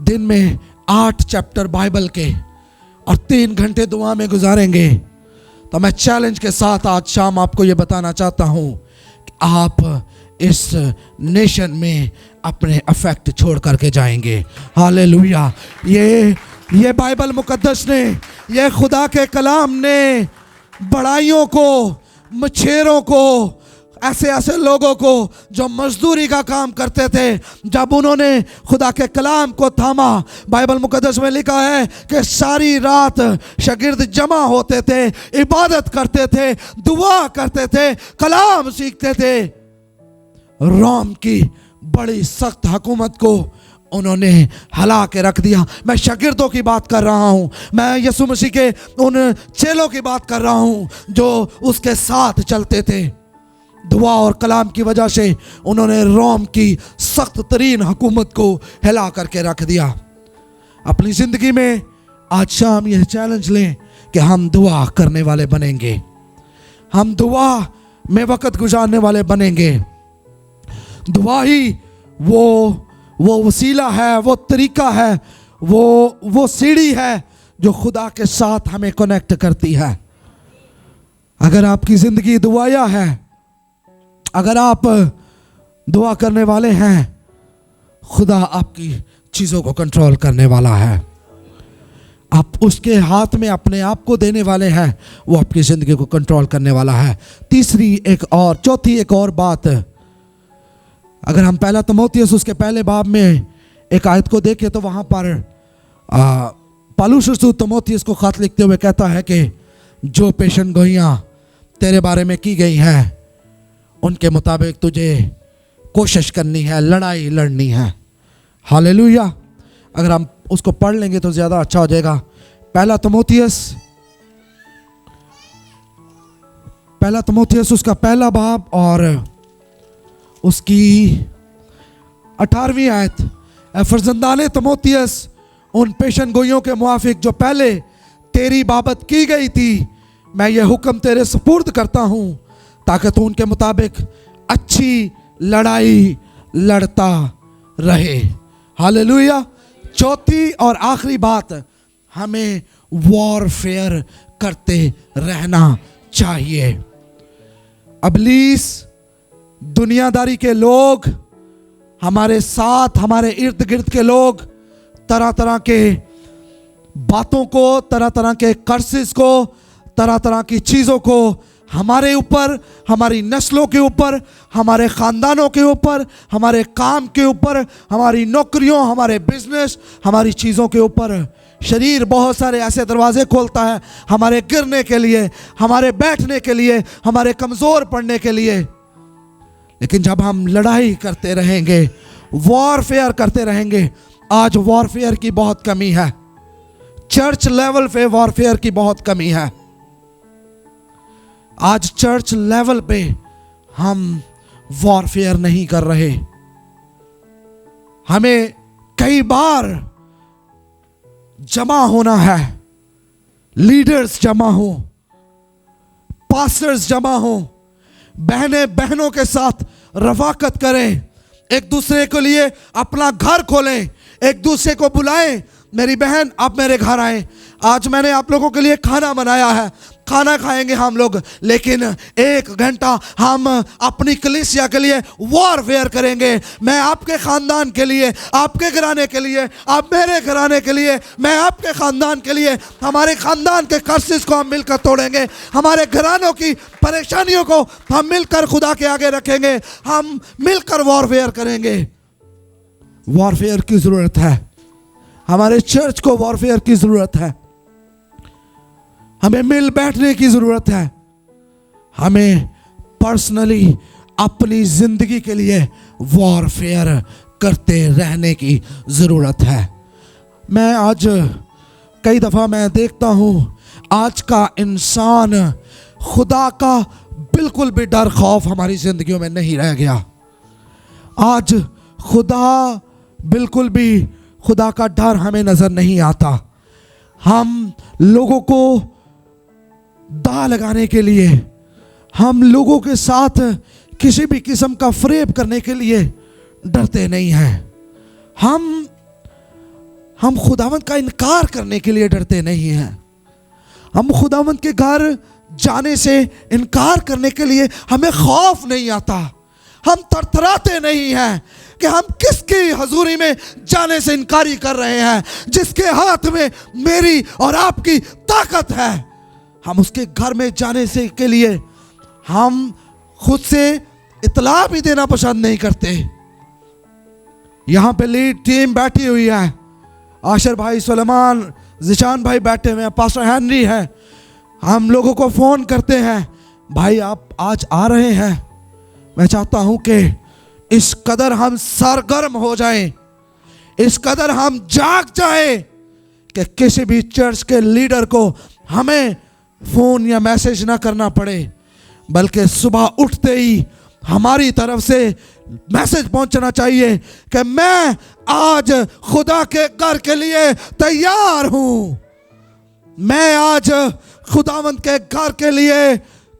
दिन में 8 चैप्टर बाइबल के और 3 घंटे दुआ में गुजारेंगे, तो मैं चैलेंज के साथ आज शाम आपको ये बताना चाहता हूँ कि आप इस नेशन में अपने अफेक्ट छोड़ करके जाएंगे। हालेलुया। ये बाइबल मुकद्दस ने, ये खुदा के कलाम ने बड़ाइयों को, मछेरों को, ऐसे लोगों को जो मजदूरी का काम करते थे, जब उन्होंने खुदा के कलाम को थामा, बाइबल मुकद्दस में लिखा है कि सारी रात शागिर्द जमा होते थे, इबादत करते थे, दुआ करते थे, कलाम सीखते थे। रोम की बड़ी सख्त हुकूमत को उन्होंने हिला के रख दिया। मैं शागिर्दों की बात कर रहा हूँ, मैं यीशु मसीह के उन चेलों की बात कर रहा हूँ जो उसके साथ चलते थे। दुआ और कलाम की वजह से उन्होंने रोम की सख्त तरीन हुकूमत को हिला करके रख दिया। अपनी ज़िंदगी में आज शाम यह चैलेंज लें कि हम दुआ करने वाले बनेंगे, हम दुआ में वक़्त गुजारने वाले बनेंगे। दुआ ही वो वसीला है, वो तरीका है, वो सीढ़ी है जो खुदा के साथ हमें कनेक्ट करती है। अगर आपकी ज़िंदगी दुआया है, अगर आप दुआ करने वाले हैं, खुदा आपकी चीज़ों को कंट्रोल करने वाला है। आप उसके हाथ में अपने आप को देने वाले हैं, वो आपकी ज़िंदगी को कंट्रोल करने वाला है। चौथी एक और बात, अगर हम पहला तीमुथियुस उसके पहले बाब में एक आयत को देखें तो वहाँ पर पौलुस रसूल तीमुथियुस को खत लिखते हुए कहता है कि जो पेशन गोइयाँ तेरे बारे में की गई है उनके मुताबिक तुझे कोशिश करनी है, लड़ाई लड़नी है। हालेलुया। अगर हम उसको पढ़ लेंगे तो ज़्यादा अच्छा हो जाएगा। पहला तीमुथियुस उसका पहला बाब और उसकी 18वीं आयत। फर्जंदाने तीमुथियुस, उन पेशन गोइयों के मुआफिक जो पहले तेरी बाबत की गई थी, मैं ये हुक्म तेरे सुपुर्द करता हूँ ताकि तू उनके मुताबिक अच्छी लड़ाई लड़ता रहे। हालेलुया। चौथी और आखिरी बात, हमें वॉरफेयर करते रहना चाहिए। इब्लीस, दुनियादारी के लोग, हमारे साथ हमारे इर्द गिर्द के लोग तरह तरह के बातों को, तरह तरह के कर्सेस को, तरह तरह की चीज़ों को हमारे ऊपर, हमारी नस्लों के ऊपर, हमारे ख़ानदानों के ऊपर, हमारे काम के ऊपर, हमारी नौकरियों, हमारे बिजनेस, हमारी चीज़ों के ऊपर शरीर बहुत सारे ऐसे दरवाजे खोलता है हमारे गिरने के लिए, हमारे बैठने के लिए, हमारे कमज़ोर पड़ने के लिए। लेकिन जब हम लड़ाई करते रहेंगे, वॉरफेयर करते रहेंगे, आज वॉरफेयर की बहुत कमी है, चर्च लेवल पे वॉरफेयर की बहुत कमी है। आज चर्च लेवल पे हम वॉरफेयर नहीं कर रहे। हमें कई बार जमा होना है, लीडर्स जमा हो, पास्टर्स जमा हो, बहनों के साथ रफाकत करें, एक दूसरे के लिए अपना घर खोलें, एक दूसरे को बुलाएं, मेरी बहन आप मेरे घर आए, आज मैंने आप लोगों के लिए खाना बनाया है, खाना खाएंगे हम लोग, लेकिन 1 घंटा हम अपनी कलीसिया के लिए वॉरफेयर करेंगे। मैं आपके ख़ानदान के लिए, आपके घराने के लिए, आप मेरे घराने के लिए, मैं आपके ख़ानदान के लिए, हमारे ख़ानदान के कर्सेस को हम मिलकर तोड़ेंगे, हमारे घरानों की परेशानियों को हम मिलकर खुदा के आगे रखेंगे, हम मिलकर वॉरफेयर करेंगे। वॉरफेयर की ज़रूरत है, हमारे चर्च को वॉरफेयर की ज़रूरत है, हमें मिल बैठने की ज़रूरत है, हमें पर्सनली अपनी ज़िंदगी के लिए वॉरफेयर करते रहने की ज़रूरत है। मैं आज कई दफ़ा मैं देखता हूँ आज का इंसान, खुदा का बिल्कुल भी डर खौफ हमारी ज़िंदगियों में नहीं रह गया। आज खुदा का डर हमें नज़र नहीं आता। हम लोगों को दाव लगाने के लिए, हम लोगों के साथ किसी भी किस्म का फरेब करने के लिए डरते नहीं हैं। हम खुदावंद का इनकार करने के लिए डरते नहीं हैं। हम खुदावंद के घर जाने से इनकार करने के लिए हमें खौफ नहीं आता। हम थरथराते नहीं हैं कि हम किसकी हजूरी में जाने से इनकारी कर रहे हैं, जिसके हाथ में मेरी और आपकी ताकत है। हम उसके घर में जाने से के लिए हम खुद से इतला भी देना पसंद नहीं करते। यहाँ पे लीड टीम बैठी हुई है, आशर भाई, सुलेमान, जिशान भाई बैठे हुए हैं, पास्टर हेनरी है। हम लोगों को फ़ोन करते हैं, भाई आप आज आ रहे हैं। मैं चाहता हूँ कि इस कदर हम सरगर्म हो जाएं, इस कदर हम जाग जाएं कि किसी भी चर्च के लीडर को हमें फ़ोन या मैसेज ना करना पड़े, बल्कि सुबह उठते ही हमारी तरफ से मैसेज पहुंचना चाहिए कि मैं आज खुदा के घर के लिए तैयार हूं, मैं आज खुदावंद के घर के लिए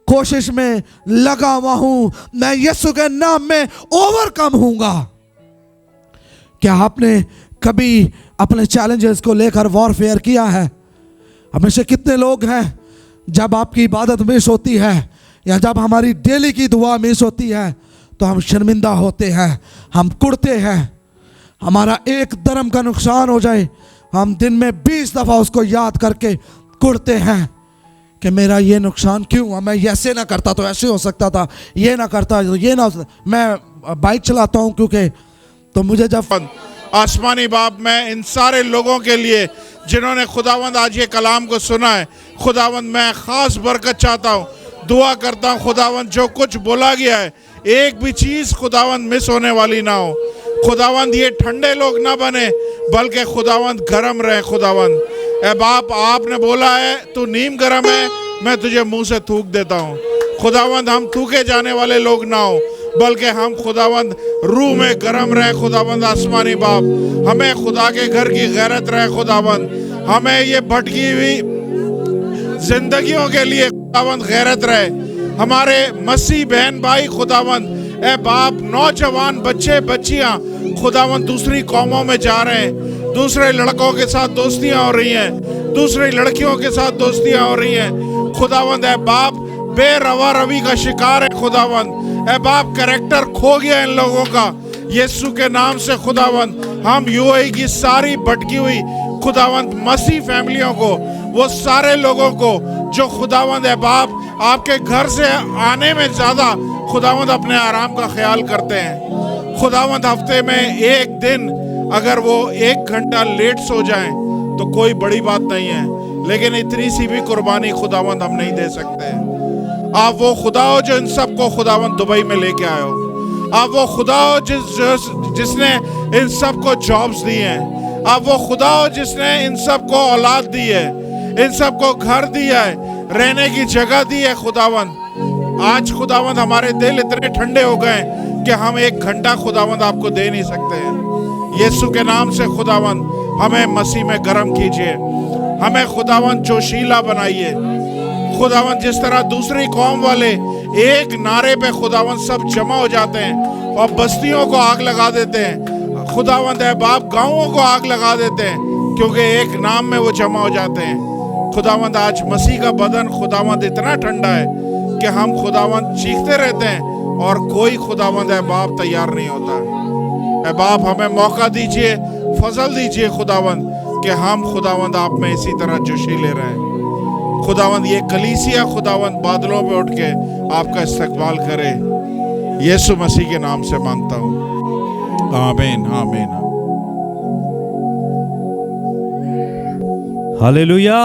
कोशिश में लगा हुआ हूं, मैं यीशु के नाम में ओवरकम हूंगा। क्या आपने कभी अपने चैलेंजेस को लेकर वॉरफेयर किया है? हमें से कितने लोग हैं जब आपकी इबादत मिस होती है या जब हमारी डेली की दुआ मिस होती है तो हम शर्मिंदा होते हैं, हम कुड़ते हैं। हमारा एक धर्म का नुकसान हो जाए, हम दिन में 20 दफ़ा उसको याद करके कुड़ते हैं कि मेरा ये नुकसान क्यों हुआ, मैं ऐसे ना करता तो ऐसे हो सकता था, ये ना करता तो ये ना हो सकता। मैं बाइक चलाता हूँ क्योंकि तो मुझे जब
आसमानी बाप, मैं इन सारे लोगों के लिए जिन्होंने खुदावंद आज ये कलाम को सुना है, खुदावंद मैं ख़ास बरकत चाहता हूँ, दुआ करता हूँ खुदावंद जो कुछ बोला गया है एक भी चीज़ खुदावंद मिस होने वाली ना हो। खुदावंद ये ठंडे लोग ना बने बल्कि खुदावंद गरम रहे। खुदावंद ए बाप, आपने बोला है तू नीम गरम है, मैं तुझे मुंह से थूक देता हूँ। खुदावंद हम थूके जाने वाले लोग ना हो बल्कि हम खुदावंद रूह में गरम रहे। खुदावंद आसमानी बाप, हमें खुदा के घर की गैरत रहे। खुदावंद हमें ये भटकी हुई जिंदगियों के लिए खुदावंद गैरत रहे। हमारे मसीह बहन भाई खुदावंद ए बाप, नौजवान बच्चे बच्चियां खुदावंद दूसरी कौमों में जा रहे हैं, दूसरे लड़कों के साथ दोस्तियां हो रही हैं, दूसरी लड़कियों के साथ दोस्तियां हो रही हैं। खुदावंद ए बाप, बेरवा रवि का शिकार है। खुदावंद ए बाप, कैरेक्टर खो गया इन लोगों का। यीशु के नाम से खुदावंद हम यूएई की सारी भटकी हुई खुदावंद मसीह फैमिलियों को, वो सारे लोगों को जो खुदावंद है बाप आपके घर से आने में ज़्यादा खुदावंद अपने आराम का ख्याल करते हैं। खुदावंद हफ्ते में एक दिन अगर वो 1 घंटा लेट सो जाएं तो कोई बड़ी बात नहीं है, लेकिन इतनी सी भी कुर्बानी खुदावंद हम नहीं दे सकते। आप वो खुदा हो जो इन सबको खुदावंद दुबई में लेके आए हो। आप वो खुदा हो जिसने इन सबको जॉब्स दी हैं। आप वो खुदा हो जिसने इन सबको औलाद दी है, इन सबको घर दिया है, रहने की जगह दी है। खुदावंद आज खुदावंद हमारे दिल इतने ठंडे हो गए कि हम 1 घंटा खुदावंद आपको दे नहीं सकते हैं। यीशु के नाम से खुदावंद हमें मसीह में गर्म कीजिए, हमें खुदावंद जोशीला बनाइए। खुदावंद जिस तरह दूसरी कौम वाले एक नारे पे खुदावंद सब जमा हो जाते हैं और बस्तियों को आग लगा देते हैं, खुदावंद है बाप गांवों को आग लगा देते हैं क्योंकि एक नाम में वो जमा हो जाते हैं। खुदावंद आज मसीह का बदन खुदावंद इतना ठंडा है कि हम खुदावंद चीखते रहते हैं और कोई खुदावंद है बाप तैयार नहीं होता है। बाप हमें मौका दीजिए, फजल दीजिए खुदावंद कि हम खुदावंद आप में इसी तरह जोशीले रहें। खुदावंद ये कलीसिया खुदावंद बादलों पे उठ के आपका इस्तकबाल करे। यीशु मसीह के नाम से मांगता हूँ, आमीन आमीन।
हालेलुया।